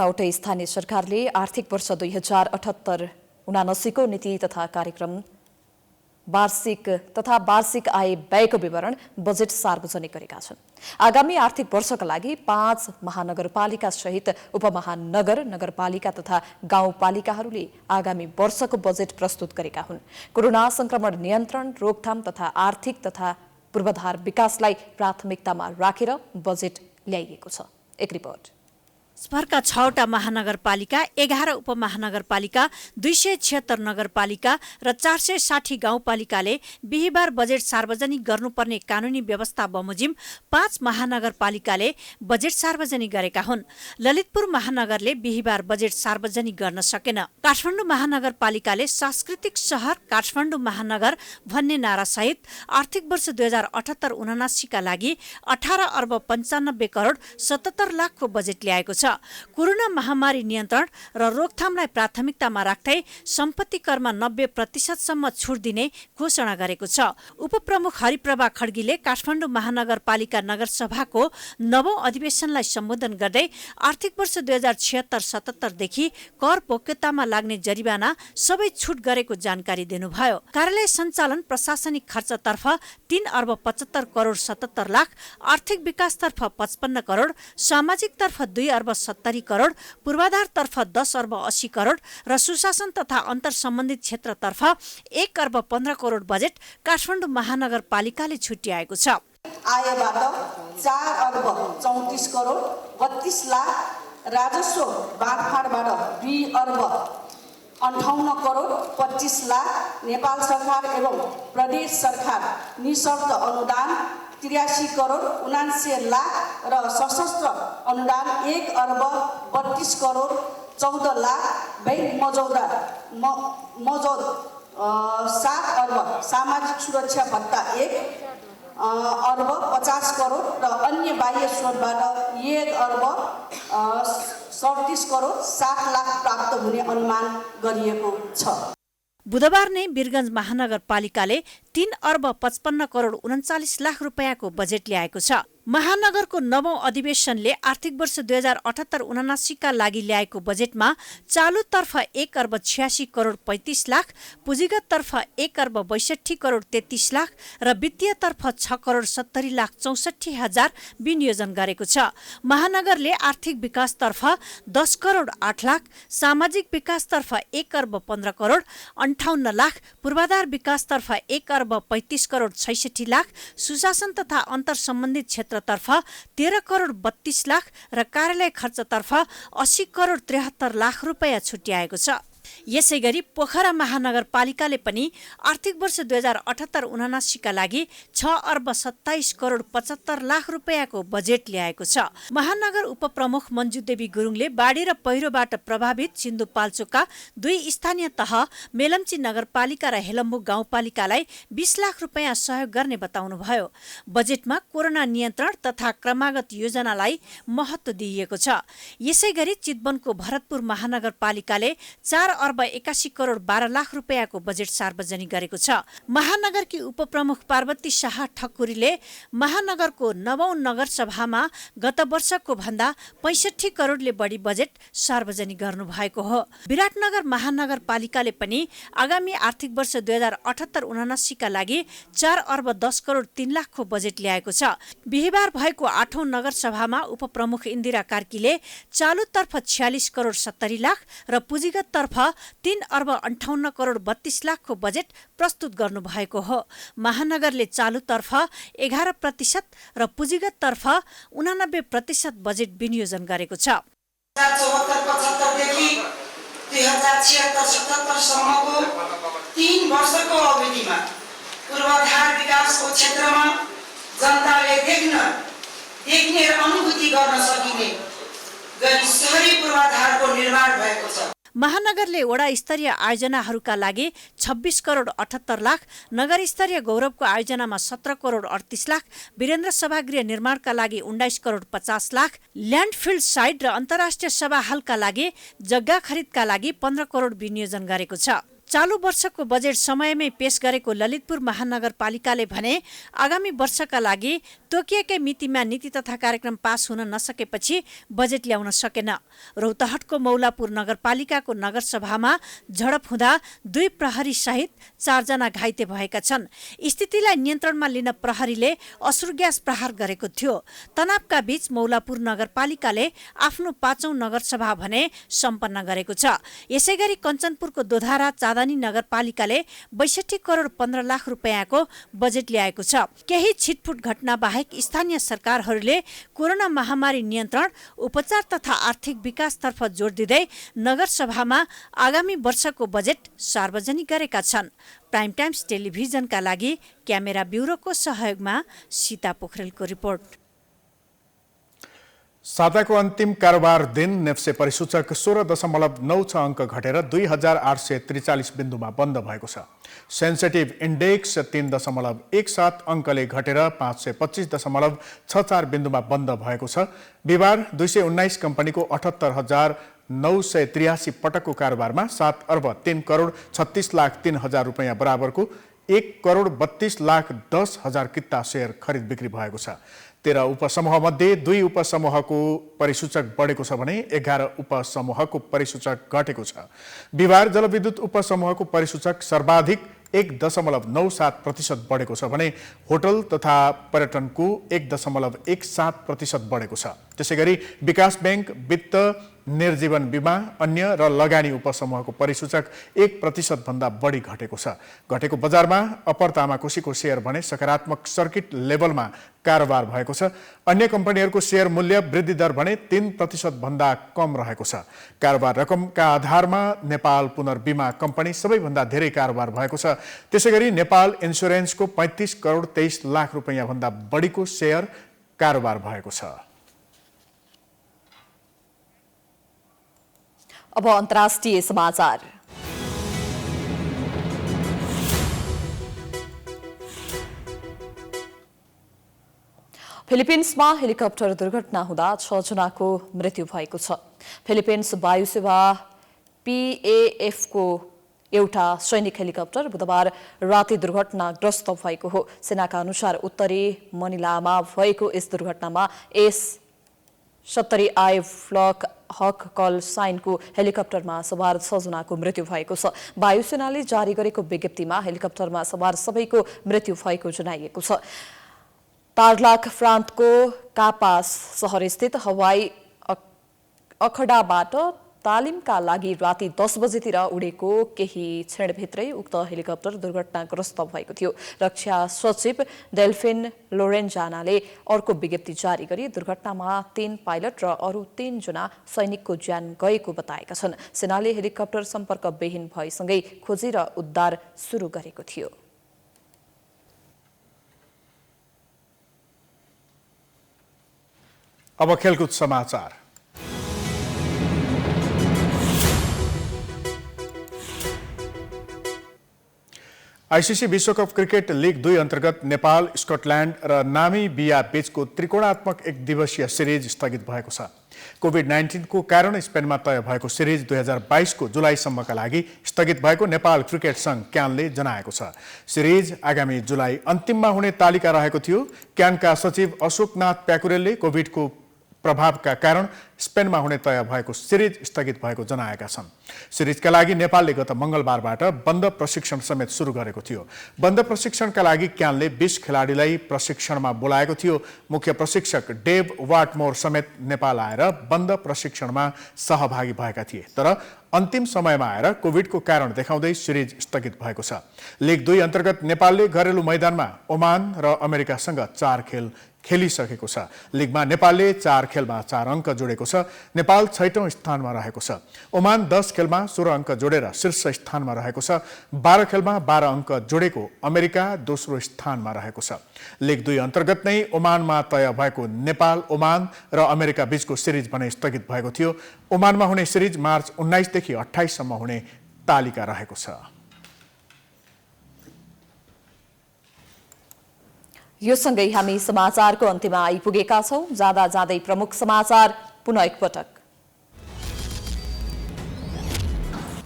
वटै स्थानीय सरकारले आर्थिक वर्ष 2078-79 को नीति तथा कार्यक्रम वार्षिक आय व्ययको विवरण बजेट सार्वजनिक गरेका छन्। आगामी आर्थिक वर्षका लागि 5 महानगरपालिका सहित उपमहानगर, नगरपालिका तथा गाउँपालिकाहरूले आगामी वर्षको बजेट प्रस्तुत गरेका हुन्। कोरोना संक्रमण नियन्त्रण, रोकथाम तथा आर्थिक तथा पूर्वाधार विकासलाई प्राथमिकतामा राखेर बजेट ल्याइएको छ। एक रिपोर्ट। देशभरका 6वटा महानगरपालिका, 11 उपमहानगरपालिका, 276 नगरपालिका र 460 गाउँपालिकाले बिहीबार बजेट सार्वजनिक गर्नुपर्ने कानूनी व्यवस्था बमोजिम 5 महानगरपालिकाले बजेट सार्वजनिक गरेका हुन्। ललितपुर महानगरले बिहीबार बजेट सार्वजनिक गर्न सकेन। काठमाडौँ महानगरपालिकाले सांस्कृतिक शहर काठमाडौँ महानगर भन्ने नारा सहित आर्थिक वर्ष 2078-79 का लागि 18 अर्ब 95 करोड 77 लाखको बजेट ल्याएको छ। कोरोना महामारी नियन्त्रण र रोकथामलाई प्राथमिकतामा राख्दै सम्पत्ति करमा 90% सम्म छुट दिने घोषणा गरेको छ। उपप्रमुख हरिप्रभा खड्गीले काठमाडौँ महानगरपालिका नगरसभाको 9औं अधिवेशनलाई सम्बोधन गर्दै आर्थिक वर्ष 2076-77 देखि कर भोग्यतामा लाग्ने जरिवाना सबै छुट गरेको जानकारी दिनुभयो। कार्यालय सञ्चालन प्रशासनिक खर्चतर्फ 3 अर्ब 75 करोड 77 लाख, आर्थिक विकासतर्फ 55 करोड, सामाजिकतर्फ 2 अर्ब 70 करोड, पूर्वाधारतर्फ 10 अर्ब 80 करोड र सुशासन तथा अन्तर सम्बन्धित क्षेत्रतर्फ 1 अर्ब 15 करोड बजेट काठमाडौँ महानगरपालिकाले छुट्याएको छ। आयबाट 4 अर्ब 34 करोड 32 लाख, राजस्व बाँडफाँडबाट 2 अर्ब 58 करोड 25 लाख, नेपाल सरकार एवं प्रदेश सरकार निशर्त अनुदान 83 करोड 79 लाख र सशस्त्र अनुदान 1 अर्ब 32 करोड 14 लाख, बैंक मौजूद 7 अर्ब, सामाजिक सुरक्षा भत्ता 1 अर्ब 50 करोड र अन्य बाह्य स्रोतबाट 1 अर्ब 37 करोड 60 लाख प्राप्त हुने अनुमान गरिएको छ। बुधबार नै वीरगञ्ज महानगरपालिकाले 3 अर्ब 55 करोड 39 लाख रुपियाँको बजेट ल्याएको छ। महानगरको 9औं अधिवेशनले आर्थिक वर्ष 2078-79 का लागि ल्याएको बजेटमा चालुतर्फ 1 अर्ब 86 करोड 35 लाख, पुँजीगततर्फ 1 अर्ब 62 करोड 33 लाख र वित्तीयतर्फ 6 करोड 70 लाख 64 हजार विनियोजन गरेको छ। महानगरले आर्थिक विकासतर्फ 10 करोड 8 लाख, सामाजिक विकासतर्फ 1 अर्ब 15 करोड 58 लाख, पूर्वाधार विकासतर्फ 1 अर्ब 35 करोड 66 लाख, सुशासन तथा अन्तर सम्बन्धित क्षेत्रतर्फ 13 करोड 32 लाख र कार्यालय खर्चतर्फ 80 करोड 73 लाख रुपियाँ छुट्याएको छ। यसैगरी पोखरा महानगरपालिकाले पनि आर्थिक वर्ष 2078-79 का लागि 6 अर्ब 27 करोड 75 लाख रुपियाँको बजेट ल्याएको छ। महानगर उपप्रमुख मञ्जु देवी गुरुङले बाढी र पहिरोबाट प्रभावित सिन्धुपाल्चोकका 2 स्थानीय तह मेलम्ची नगरपालिका र हेलम्बु गाउँपालिकालाई 20 लाख रुपियाँ सहयोग गर्ने बताउनुभयो। बजेटमा कोरोना नियन्त्रण तथा क्रमागत योजनालाई महत्त्व दिइएको छ। यसैगरी चितवनको भरतपुर महानगरपालिकाले 4 अर्ब 81 करोड 12 लाख रुपियाँको बजेट सार्वजनिक गरेको छ। महानगरकी उपप्रमुख पार्वती शाह ठकुरीले महानगरको 9औं नगरसभामा गत वर्षको भन्दा 65 करोडले बढी बजेट सार्वजनिक गर्नुभएको हो। विराटनगर महानगरपालिकाले पनि आगामी आर्थिक वर्ष 2078-79 का लागि 4 अर्ब 10 करोड 3 लाखको बजेट ल्याएको छ। बिहिबार भएको 8औं नगरसभामा उपप्रमुख इन्दिरा कार्कीले चालुतर्फ 46 करोड 70 लाख र पुँजीगततर्फ 3 अर्ब 58 करोड 32 लाखको बजेट प्रस्तुत गर्नुभएको हो। महानगरले चालुतर्फ 11% र पुँजीगततर्फ 89% बजेट विनियोजन गरेको छ। 2074-75 देखि 2076-77 सम्मको 3 वर्षको अवधिमा पूर्वाधार विकासको क्षेत्रमा जनताले देख्ने र अनुभूति गर्न सकिने गरी शहरी पूर्वाधारको निर्माण भएको छ। महानगरले वडा स्तरीय आयोजनाहरूका लागि 26 करोड 78 लाख, नगर स्तरीय गौरवको आयोजनामा 17 करोड 38 लाख, वीरेन्द्र सभागृह निर्माणका लागि 19 करोड 50 लाख, ल्यान्डफिल्ड साइट र अन्तर्राष्ट्रिय सभा हलका लागि जग्गा खरिदका लागि 15 करोड विनियोजन गरेको छ। चालु वर्षको बजेट समयमै पेश गरेको ललितपुर महानगरपालिकाले भने आगामी वर्षका लागि तोकिएकै मितिमा नीति तथा कार्यक्रम पास हुन नसकेपछि बजेट ल्याउन सकेन। रौतहटको मौलापुर नगरपालिकाको नगरसभामा झडप हुँदा 2 प्रहरी सहित 4 जना घाइते भएका छन्। स्थितिलाई नियन्त्रणमा लिन प्रहरीले असुर ग्यास प्रहार गरेको थियो। तनावका बीच मौलापुर नगरपालिकाले आफ्नो 5औं नगरसभा भने सम्पन्न गरेको छ। यसैगरी कञ्चनपुरको दोधारा चाँदनी नगरपालिकाले 62 करोड 15 लाख रुपियाँको बजेट ल्याएको छ। केही छिटफुट घटना बाहेक स्थानीय सरकारहरूले कोरोना महामारी नियन्त्रण, उपचार तथा आर्थिक विकासतर्फ जोड दिँदै नगरसभामा आगामी वर्षको बजेट सार्वजनिक गरेका छन्। प्राइम टाइम्स टेलिभिजनका लागि क्यामेरा ब्युरोको सहयोगमा सीता पोखरेलको रिपोर्ट। साताको अन्तिम कारोबार दिन नेप्से परिसूचक 16.96 अङ्क घटेर 2843 बिन्दुमा बन्द भएको छ। सेन्सेटिभ इन्डेक्स 3.17 अङ्कले घटेर 525.64 बिन्दुमा बन्द भएको छ। बिहिबार 219 कम्पनीको 78,983 पटकको कारोबारमा 7 अर्ब 3 करोड 36 लाख 3 हजार रुपियाँ बराबरको 1 करोड 32 लाख 10 हजार किता सेयर खरिद बिक्री भएको छ। 13 उपसमूहमध्ये 2 उपसमूहको परिसूचक बढेको छ भने 11 उपसमूहको परिसूचक घटेको छ। बिहिबार जलविद्युत उपसमूहको परिसूचक सर्वाधिक 1.97% बढेको छ भने होटल तथा पर्यटनको 1.17% बढेको छ। त्यसैगरी विकास बैंक, वित्त, निर्जीवन बीमा, अन्य र लगानी उपसमूहको परिसूचक 1% भन्दा बढी घटेको छ। घटेको बजारमा अप्पर तामाकोसीको सेयर भने सकारात्मक सर्किट लेभलमा कारोबार भएको छ। अन्य कम्पनीहरूको सेयर मूल्य वृद्धि दर भने 3% भन्दा कम रहेको छ। कारोबार रकमका आधारमा नेपाल पुनर्बीमा कम्पनी सबैभन्दा धेरै कारोबार भएको छ। त्यसैगरी नेपाल इन्स्योरेन्सको 35 करोड 23 लाख रुपियाँ भन्दा बढीको सेयर कारोबार भएको छ। अब अन्तर्राष्ट्रिय समाचार। फिलिपिन्समा हेलिकप्टर दुर्घटना हुँदा 6 जनाको मृत्यु भएको छ। फिलिपिन्स वायु सेवा PAF को एउटा सैनिक हेलिकप्टर बुधबार राति दुर्घटनाग्रस्त भएको हो। सेनाका अनुसार उत्तरी मनिलामा भएको यस दुर्घटनामा S-70I फ्लक हक कल साइनको हेलिकप्टरमा सवार 6 जनाको मृत्यु भएको छ। वायुसेनाले जारी गरेको विज्ञप्तिमा हेलिकप्टरमा सवार सबैको मृत्यु भएको जनाइएको छ। तार्लाक प्रान्तको कापास सहरस्थित हवाई अखडाबाट तालिमका लागि राति 10 बजेतिर उडेको केही क्षणभित्रै उक्त हेलिकप्टर दुर्घटनाग्रस्त भएको थियो। रक्षा सचिव डेल्फिन लोरेन्जानाले अर्को विज्ञप्ति जारी गरी दुर्घटनामा 3 पाइलट र अरू 3 जना सैनिकको ज्यान गएको बताएका छन्। सेनाले हेलिकप्टर सम्पर्कविहीन भएसँगै खोजी र उद्धार सुरु गरेको थियो। अब खेलकुद समाचार। आईसीसी विश्वकप क्रिकेट लिग 2 अन्तर्गत नेपाल, स्कटल्यान्ड र नामिबिया बीचको त्रिकोणात्मक एक दिवसीय सिरिज स्थगित भएको छ। कोभिड-19 को कारण स्पेनमा तय भएको सिरिज 2022 को जुलाईसम्मका लागि स्थगित भएको नेपाल क्रिकेट संघ क्यानले जनाएको छ। सिरिज आगामी जुलाई अन्तिममा हुने तालिका रहेको थियो। क्यानका सचिव अशोकनाथ प्याकुरेलले कोभिडको प्रभावका कारण स्पेनमा हुने तय भएको सिरिज स्थगित भएको जनाएका छन्। सिरिजका लागि नेपालले गत मंगलबारबाट बन्द प्रशिक्षण समेत सुरु गरेको थियो। बन्द प्रशिक्षणका लागि क्यानले 20 खेलाडीलाई प्रशिक्षणमा बोलाएको थियो। मुख्य प्रशिक्षक डेभ वाटमोर समेत नेपाल आएर बन्द प्रशिक्षणमा सहभागी भएका थिए, तर अन्तिम समयमा आएर कोभिडको कारण देखाउँदै सिरिज स्थगित भएको छ। लिग 2 अन्तर्गत नेपालले घरेलु मैदानमा ओमान र अमेरिकासँग 4 खेल खेलिसकेको छ। लिगमा नेपालले 4 खेलमा 4 अङ्क जोडेको छ। नेपाल 6औं स्थानमा रहेको छ। ओमान 10 खेलमा 16 अङ्क जोडेर शीर्ष स्थानमा रहेको छ। 12 खेलमा 12 अङ्क जोडेको अमेरिका दोस्रो स्थानमा रहेको छ। लिग 2 अन्तर्गत नै ओमानमा तय भएको नेपाल, ओमान र अमेरिका बीचको सिरिज भने स्थगित भएको थियो। ओमानमा हुने सिरिज मार्च 19 देखि 28 सम्म हुने तालिका रहेको छ। यो सँगै हामी समाचारको अन्त्यमा आइपुगेका छौं। जाँदा जाँदै प्रमुख समाचार पुनः एकपटक।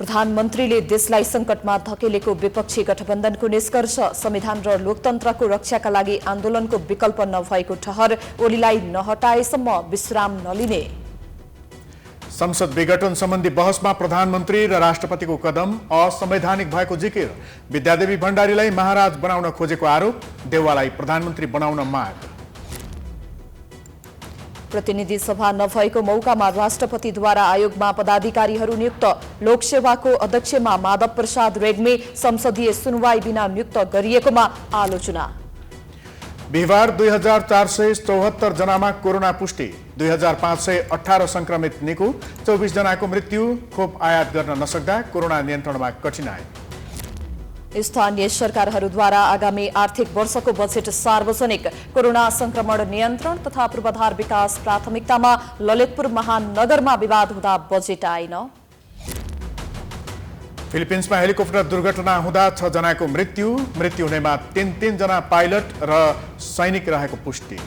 प्रधानमन्त्रीले देशलाई संकटमा धकेलेको विपक्षी गठबन्धनको निष्कर्ष, संविधान र लोकतन्त्रको रक्षाका लागि आन्दोलनको विकल्प नभएको ठहर, ओलीलाई नहटाएसम्म विश्राम नलिने। संसद विघटन सम्बन्धी बहसमा प्रधानमन्त्री र राष्ट्रपतिको कदम असंवैधानिक भएको जिकिर, विद्यादेवी भण्डारीलाई महाराज बनाउन खोजेको आरोप, देउवालाई प्रधानमन्त्री बनाउन माग। प्रतिनिधि सभा नभएको मौकामा राष्ट्रपतिद्वारा आयोगमा पदाधिकारीहरू नियुक्त, लोकसेवाको अध्यक्षमा माधव प्रसाद रेग्मी संसदीय सुनवाई बिना नियुक्त गरिएकोमा आलोचना। बिहिबार 2474 जनामा कोरोना पुष्टि, 2518 संक्रमित निको, 24 जनाको मृत्यु, खोप आयात गर्न नसक्दा कोरोना नियन्त्रणमा कठिनाई। स्थानीय सरकारहरूद्वारा आगामी आर्थिक वर्षको बजेट सार्वजनिक, कोरोना संक्रमण नियन्त्रण तथा पूर्वाधार विकास प्राथमिकतामा, ललितपुर महानगरमा विवाद हुँदा बजेट आएन। फिलिपिन्समा हेलिकप्टर दुर्घटना हुँदा 6 जनाको मृत्यु हुनेमा 3 जना पाइलट र सैनिक रहेको पुष्टि।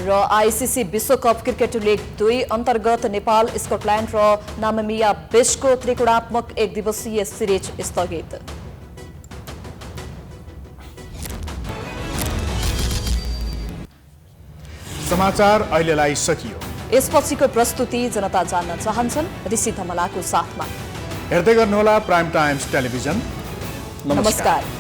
र आईसीसी विश्वकप क्रिकेट लिग 2 अन्तर्गत नेपाल, स्कटल्यान्ड र नामिबिया बीचको त्रिकोणात्मक एक दिवसीय सिरिज स्थगित। समाचार अहिलेलाई सकियो। यसपछिको प्रस्तुति जनता जान्न चाहन्छन् ऋषि धमलाको साथमा। हेर्दै गर्नुहोला प्राइम टाइम्स टेलिभिजन। नमस्कार।